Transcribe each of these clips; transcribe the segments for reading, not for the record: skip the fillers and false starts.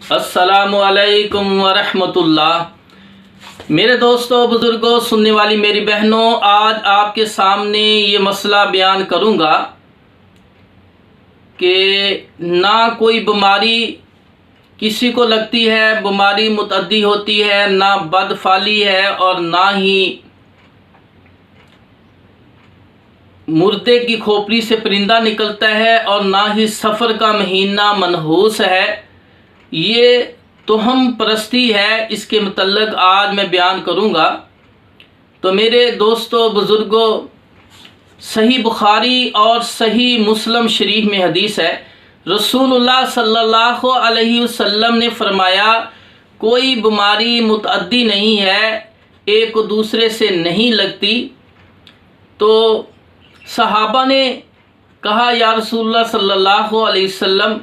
अस्सलामुअलैकुम वरहमतुल्लाह। मेरे दोस्तों, बुज़ुर्गों, सुनने वाली मेरी बहनों, आज आपके सामने ये मसला बयान करूँगा कि ना कोई बीमारी किसी को लगती है, बीमारी मुतअद्दी होती है, ना बदफाली है और ना ही मुर्दे की खोपड़ी से परिंदा निकलता है और ना ही सफ़र का महीना मनहूस है। ये तो हम परस्ती है, इसके मतलब आज मैं बयान करूँगा। तो मेरे दोस्तों, बुज़ुर्गों, सही बुखारी और सही मुस्लिम शरीफ में हदीस है, रसूलुल्लाह सल्लल्लाहु अलैहि वसल्लम ने फरमाया, कोई बीमारी मुतअद्दी नहीं है, एक दूसरे से नहीं लगती। तो सहाबा ने कहा, या रसूलुल्लाह सल्लल्लाहु अलैहि वसल्लम,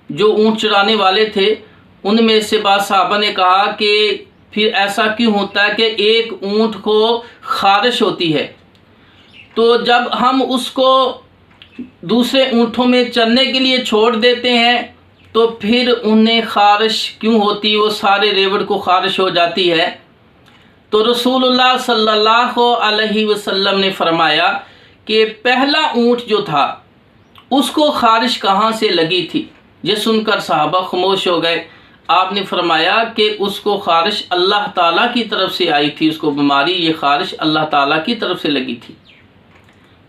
जो ऊँट चराने वाले थे उनमें से बाद सहाबा ने कहा कि फिर ऐसा क्यों होता है कि एक ऊँट को खारिश होती है, तो जब हम उसको दूसरे ऊँटों में चरने के लिए छोड़ देते हैं तो फिर उन्हें खारिश क्यों होती, वो सारे रेवड़ को खारिश हो जाती है। तो रसूलुल्लाह सल्लल्लाहु अलैहि वसल्लम ने फरमाया कि पहला ऊँट जो था उसको खारिश कहाँ से लगी थी। ये सुनकर सहाबा खामोश हो गए। आपने फरमाया कि उसको खारिश अल्लाह ताला की तरफ से आई थी, उसको बीमारी ये खारिश अल्लाह ताला की तरफ से लगी थी,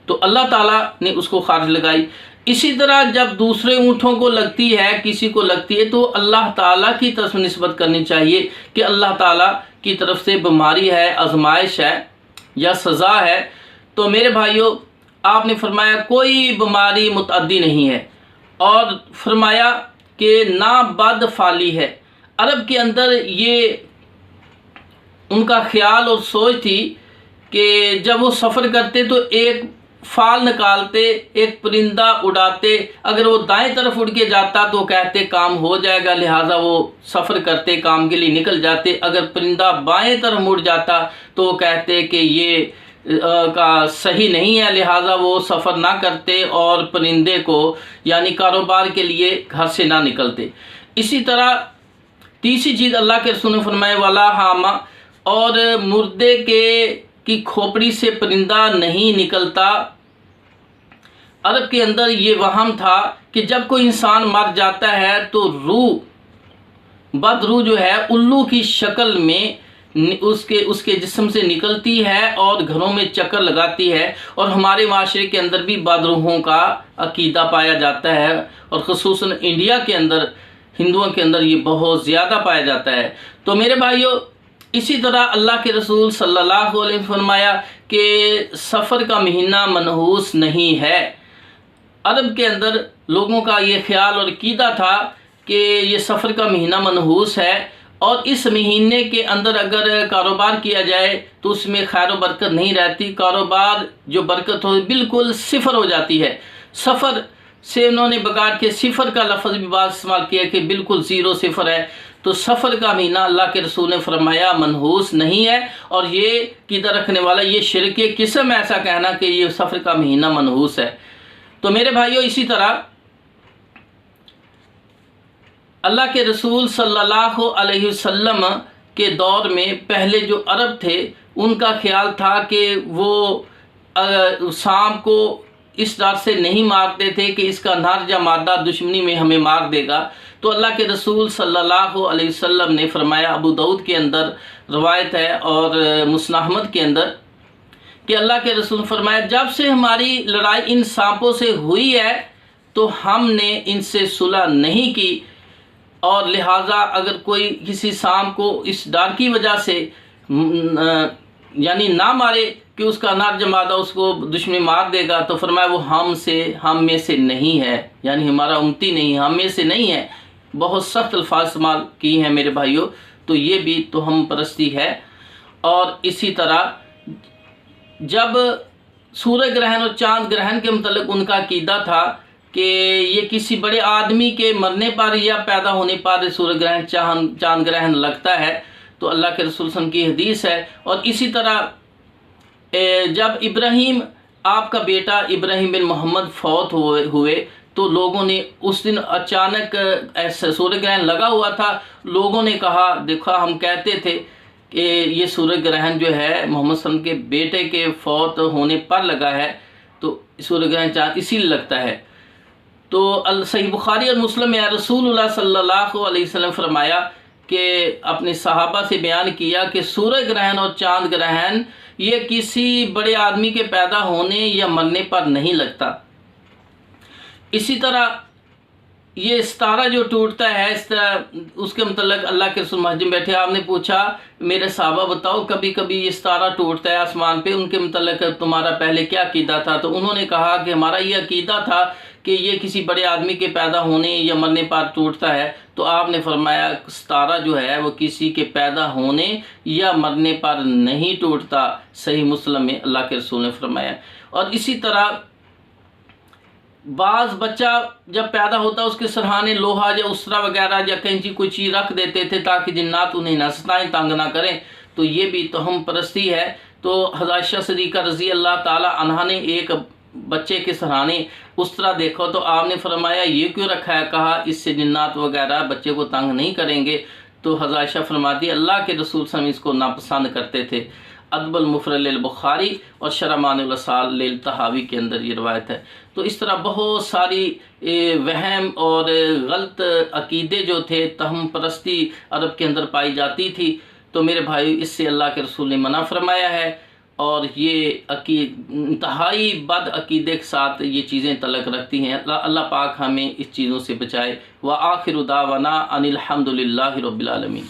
तो अल्लाह ताला ने उसको खारिश लगाई। इसी तरह जब दूसरे ऊँटों को लगती है, किसी को लगती है, तो अल्लाह ताला की तरफ निस्बत करनी चाहिए कि अल्लाह ताला की तरफ से बीमारी है, आजमाइश है या सज़ा है। तो मेरे भाइयों, आपने फरमाया कोई बीमारी मुतअद्दी नहीं है और फरमाया कि ना बदफाली है। अरब के अंदर ये उनका ख्याल और सोच थी कि जब वो सफ़र करते तो एक फाल निकालते, एक परिंदा उड़ाते, अगर वो दाएं तरफ उड़ के जाता तो कहते काम हो जाएगा, लिहाजा वो सफ़र करते, काम के लिए निकल जाते। अगर परिंदा बाएं तरफ मुड़ जाता तो वो कहते कि ये का सही नहीं है, लिहाजा वो सफ़र ना करते और परिंदे को यानी कारोबार के लिए घर से ना निकलते। इसी तरह तीसरी चीज़ अल्लाह के रसूल ने फरमाया, वाला हामा, और मुर्दे की खोपड़ी से परिंदा नहीं निकलता। अरब के अंदर ये वहम था कि जब कोई इंसान मर जाता है तो रूह, बदरूह जो है, उल्लू की शक्ल में उसके जिस्म से निकलती है और घरों में चक्कर लगाती है। और हमारे माशरे के अंदर भी बदरूहों का अकीदा पाया जाता है और ख़ुसूसन इंडिया के अंदर, हिंदुओं के अंदर ये बहुत ज़्यादा पाया जाता है। तो मेरे भाइयों, इसी तरह अल्लाह के रसूल सल्लल्लाहु अलैहि वसल्लम फरमाया कि सफ़र का महीना मनहूस नहीं है। अरब के अंदर लोगों का ये ख्याल और अकीदा था कि ये सफ़र का महीना मनहूस है और इस महीने के अंदर अगर कारोबार किया जाए तो उसमें खैर व बरकत नहीं रहती, कारोबार जो बरकत हो बिल्कुल सिफर हो जाती है। सफ़र से उन्होंने बगाड़ के सिफर का लफ्ज़ भी बात इस्तेमाल किया कि बिल्कुल ज़ीरो सिफर है। तो सफ़र का महीना अल्लाह के रसूल ने फरमाया मनहूस नहीं है और ये कीदा रखने वाला ये शिर्क किस्म ऐसा कहना कि ये सफ़र का महीना मनहूस है। तो मेरे भाइयों, इसी तरह अल्लाह के रसूल सल्लल्लाहु अलैहि वसल्लम के दौर में पहले जो अरब थे उनका ख्याल था कि वो सांप को इस डर से नहीं मारते थे कि इसका नर या मादा दुश्मनी में हमें मार देगा। तो अल्लाह के रसूल सल्लल्लाहु अलैहि वसल्लम ने फरमाया, अबू दाऊद के अंदर रवायत है और मुस्नद अहमद के अंदर, कि अल्लाह के रसूल फरमाया, जब से हमारी लड़ाई इन सांपों से हुई है तो हमने इनसे सुलह नहीं की और लिहाजा अगर कोई किसी सांप को इस डर की वजह से यानी ना मारे कि उसका नर जमादा उसको दुश्मनी मार देगा, तो फरमाया वो हम में से नहीं है, यानी हमारा उम्मती नहीं, हम में से नहीं है। बहुत सख्त अल्फाज इस्तेमाल किए हैं मेरे भाइयों। तो ये भी तो हम परस्ती है। और इसी तरह जब सूर्य ग्रहण और चांद ग्रहण के मतलब उनका अकीदा था कि ये किसी बड़े आदमी के मरने पर या पैदा होने पर सूर्य ग्रहण चांद ग्रहण लगता है, तो अल्लाह के रसूल सल्लल्लाहु अलैहि वसल्लम की हदीस है। और इसी तरह जब इब्राहीम, आपका बेटा इब्राहीम बिन मोहम्मद फौत हुए तो लोगों ने उस दिन अचानक ऐसा सूर्य ग्रहण लगा हुआ था, लोगों ने कहा देखा हम कहते थे कि ये सूर्य ग्रहण जो है मोहम्मद सल्लल्लाहु अलैहि वसल्लम के बेटे के फौत होने पर लगा है, तो सूर्य ग्रहण चांद इसीलिए लगता है। तो सही बुखारी और मुस्लिम में रसूलुल्लाह सल्लल्लाहु अलैहि वसल्लम फरमाया कि अपने सहाबा से बयान किया कि सूर्य ग्रहण और चांद ग्रहण ये किसी बड़े आदमी के पैदा होने या मरने पर नहीं लगता। इसी तरह ये सितारा जो टूटता है, इस तरह उसके मतलब अल्लाह के रसूल मस्जिद में बैठे, आपने पूछा मेरे सहाबा बताओ कभी कभी ये सितारा टूटता है आसमान पे, उनके मतलब तुम्हारा पहले क्या अकीदा था? तो उन्होंने कहा कि हमारा ये अकीदा था कि ये किसी बड़े आदमी के पैदा होने या मरने पर टूटता है। तो आपने फरमाया सितारा जो है वो किसी के पैदा होने या मरने पर नहीं टूटता। सही मुस्लिम में अल्लाह के रसूल ने फरमाया। और इसी तरह बाज़ बच्चा जब पैदा होता है उसके सरहाने लोहा या उसरा वगैरह या कैंची कोई चीज़ रख देते थे ताकि जिन्नात उन्हें न सताएं, तंग ना करें, तो ये भी तोहम परस्ती है। तो हज़रत आयशा सिद्दीक़ा रज़ी अल्लाह ताला अन्हा ने एक बच्चे के सरहाने उसरा देखो तो आपने फरमाया ये क्यों रखा है? कहा इससे जिन्नात वगैरह बच्चे को तंग नहीं करेंगे। तो हज़रत आयशा फरमाती अल्लाह के रसूल सल्लल्लाहु अलैहि वसल्लम इसको नापसंद करते थे। अदबुल मुफ़रद लिल बुखारी और शरमानुल वसाल लिल तहावी के अंदर ये रवायत है। तो इस तरह बहुत सारी वहम और गलत अकीदे जो थे, तहम परस्ती अरब के अंदर पाई जाती थी। तो मेरे भाई इससे अल्लाह के रसूल ने मना फरमाया है और ये इंतहाई बद अकीदे के साथ ये चीज़ें तलक रखती हैं। अल्लाह पाक हमें इस चीज़ों से बचाए। व आखिर दावाना अनिल हम्दुलिल्लाहि रब्बिल आलमीन।